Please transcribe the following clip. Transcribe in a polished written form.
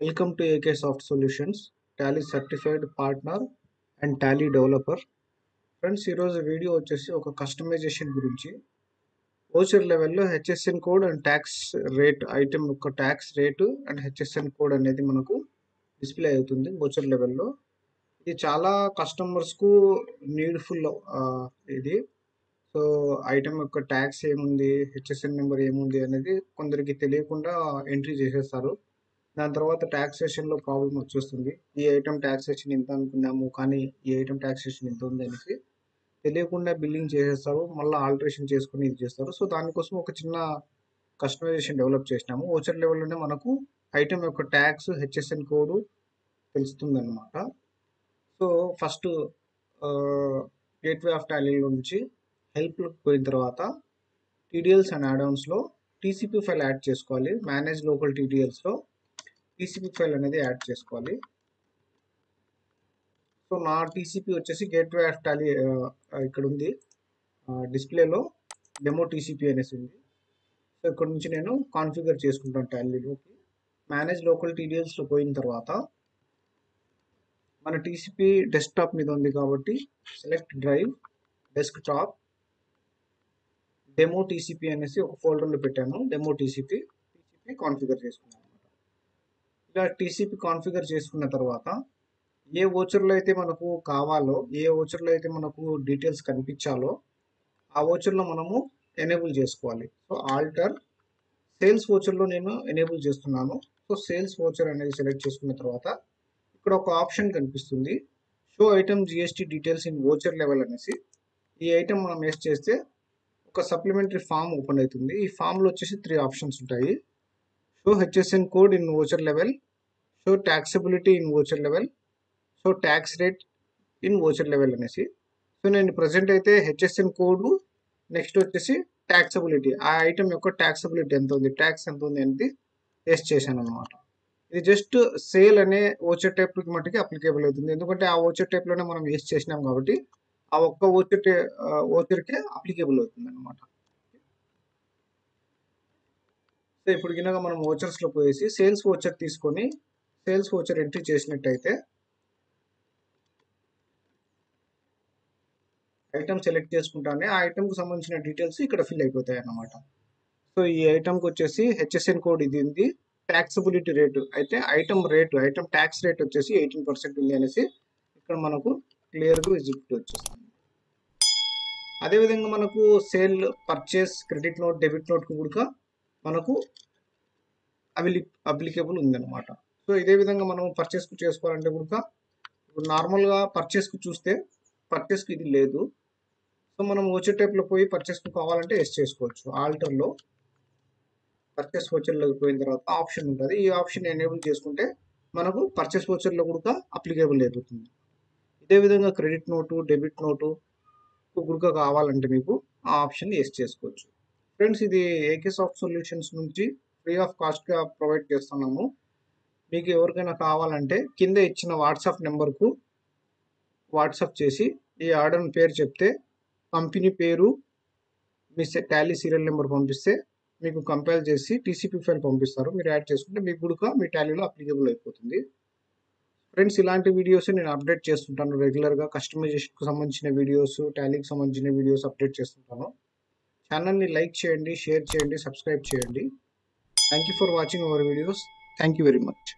Welcome to AK Soft Solutions, Tally Certified Partner and Tally Developer. Friends ఈరోజు video వచ్చేసి ఒక customization గురించి voucher లెవెల్లో HSN code and tax rate item యొక్క tax rate and HSN code అనేది మనకు display అవుతుంది ఓచర్ లెవెల్లో. ఇది చాలా కస్టమర్స్కు నీడ్ఫుల్ ఇది. సో ఐటమ్ యొక్క ట్యాక్స్ ఏముంది, హెచ్ఎస్ఎన్ నెంబర్ ఏముంది అనేది కొందరికి తెలియకుండా ఎంట్రీ చేసేస్తారు. దాని తర్వాత ట్యాక్సేషన్లో ప్రాబ్లం వచ్చేస్తుంది. ఈ ఐటమ్ ట్యాక్సేషన్ ఇంత అనుకున్నాము కానీ ఈ ఐటమ్ ట్యాక్సేషన్ ఇంత ఉంది అనేసి తెలియకుండా బిల్లింగ్ చేసేస్తారు, మళ్ళీ ఆల్టరేషన్ చేసుకుని ఇది చేస్తారు. సో దానికోసం ఒక చిన్న కస్టమైజేషన్ డెవలప్ చేసినాము. ఓచర్ లెవెల్లోనే మనకు ఐటమ్ యొక్క ట్యాక్స్ హెచ్ఎస్ఎన్ కోడ్ తెలుస్తుంది అనమాట. సో ఫస్ట్ గేట్వే ఆఫ్ టాలీలో నుంచి హెల్ప్లోకి పోయిన తర్వాత టీడీఎల్స్ అండ్ యాడ్ఆన్స్లో టీసీపీ ఫైల్ యాడ్ చేసుకోవాలి. మేనేజ్ లోకల్ టీడీఎల్స్లో టీసీపీ ఫైల్ అనేది యాడ్ చేసుకోవాలి. సో నా టీసీపీ వచ్చేసి గేట్వే ఆఫ్ టాలీ ఇక్కడ ఉంది, డిస్ప్లేలో డెమో టీసీపీ అనేసి ఉంది. సో ఇక్కడ నుంచి నేను కాన్ఫిగర్ చేసుకుంటాను టాలీలోకి. మేనేజ్ లోకల్ టీడీఎల్స్లో పోయిన తర్వాత మన టీసీపీ డెస్క్టాప్ మీద ఉంది కాబట్టి select drive, desktop, demo TCP అనేసి ఒక ఫోల్డర్లో పెట్టాను. డెమో టీసీపీ కాన్ఫిగర్ చేసుకున్నాను. ఇలా టీసీపీ కాన్ఫిగర్ చేసుకున్న తర్వాత ఏ ఓచర్లో అయితే మనకు కావాలో, ఏ ఓచర్లో అయితే మనకు డీటెయిల్స్ కనిపించాలో ఆ ఓచర్లో మనము ఎనేబుల్ చేసుకోవాలి. సో ఆల్టర్ సేల్స్ ఓచర్లో నేను ఎనేబుల్ చేస్తున్నాను. సో సేల్స్ ఓచర్ అనేది సెలెక్ట్ చేసుకున్న తర్వాత ఇక్కడ ఒక ఆప్షన్ కనిపిస్తుంది, show item GST details in voucher level అనేసి. ఈ ఐటమ్ మనం వేస్ట్ చేస్తే ఒక సప్లిమెంటరీ ఫామ్ ఓపెన్ అవుతుంది. ఈ ఫామ్లో వచ్చేసి 3 ఆప్షన్స్ ఉంటాయి. Show HSN code in voucher level, show taxability in voucher level, so tax rate in voucher level అనేసి. సో నేను ప్రజెంట్ అయితే హెచ్ఎస్ఎన్ కోడ్, నెక్స్ట్ వచ్చేసి ట్యాక్సబిలిటీ, ఆ ఐటమ్ యొక్క ట్యాక్సబిలిటీ ఎంత ఉంది, ట్యాక్స్ ఎంత ఉంది అనేది టెస్ట్ చేశాను అనమాట. ఇది జస్ట్ సేల్ అనే ఓచర్ టైప్కి మట్టుకి అప్లికేబుల్ అవుతుంది, ఎందుకంటే ఆ ఓచర్ టైప్లోనే మనం వేస్ట్ చేసినాం కాబట్టి ఆ ఒక్క ఓచర్కే అప్లికేబుల్ అవుతుంది అనమాట. సో ఇప్పుడు కింద మనం ఓచర్స్లో పోయేసి సేల్స్ ఓచర్ తీసుకొని సేల్స్ ఓచర్ ఎంట్రీ చేసినట్టయితే ఐటమ్ సెలెక్ట్ చేసుకుంటానే ఆ ఐటమ్కి సంబంధించిన డీటెయిల్స్ ఇక్కడ ఫిల్ అయిపోతాయి అన్నమాట. సో ఈ ఐటమ్కి వచ్చేసి హెచ్ఎస్ఎన్ కోడ్ ఇది ఉంది, ట్యాక్సబిలిటీ రేటు అయితే ఐటమ్ ట్యాక్స్ రేట్ వచ్చేసి 18% ఉంది అనేసి ఇక్కడ మనకు క్లియర్గా విజిబిలిటీ వచ్చేస్తుంది. అదేవిధంగా మనకు sale, purchase, credit note, debit నోట్కి కూడా మనకు అప్లికేబుల్ ఉందన్నమాట. సో ఇదే విధంగా మనం పర్చేస్కు చేసుకోవాలంటే కూడా ఇప్పుడు నార్మల్గా పర్చేస్కు చూస్తే పర్చేస్కి ఇది లేదు. సో మనం ఓచర్ టైప్లో పోయి పర్చేస్కు కావాలంటే చేసుకోవచ్చు. ఆల్టర్లో పర్చేస్ ఓచర్లోకి పోయిన తర్వాత ఆప్షన్ ఉంటుంది, ఈ ఆప్షన్ ఎనేబుల్ చేసుకుంటే మనకు పర్చేస్ ఓచర్లో కూడా అప్లికేబుల్ అయిపోతుంది. ఇదే విధంగా క్రెడిట్ నోటు, డెబిట్ నోటు కూడా కావాలంటే మీకు ఆ ఆప్షన్ చేసుకోవచ్చు. ఫ్రెండ్స్ ఇది ఏకే సాఫ్ట్ సొల్యూషన్స్ నుంచి ఫ్రీ ఆఫ్ కాస్ట్గా ప్రొవైడ్ చేస్తున్నాము. మీకు ఎవరికైనా కావాలంటే కింద ఇచ్చిన వాట్సాప్ నెంబర్కు వాట్సాప్ చేసి ఈ ఆర్డర్ పేరు చెప్తే కంపెనీ పేరు, మీ టాలీ సీరియల్ నెంబర్ పంపిస్తే మీకు కంపైల్ చేసి టీసీపీ ఫైల్ పంపిస్తారు. మీరు యాడ్ చేసుకుంటే మీకు కూడా మీ టాలీలో అప్లికేబుల్ అయిపోతుంది. ఫ్రెండ్స్ ఇలాంటి వీడియోస్ నేను అప్డేట్ చేస్తుంటాను రెగ్యులర్గా. కస్టమైజేషన్కి సంబంధించిన వీడియోస్, టాలీకి సంబంధించిన వీడియోస్ అప్డేట్ చేస్తుంటాను. ఛానల్ని లైక్ చేయండి, షేర్ చేయండి, సబ్స్క్రైబ్ చేయండి. Thank you for watching our videos. Thank you very much.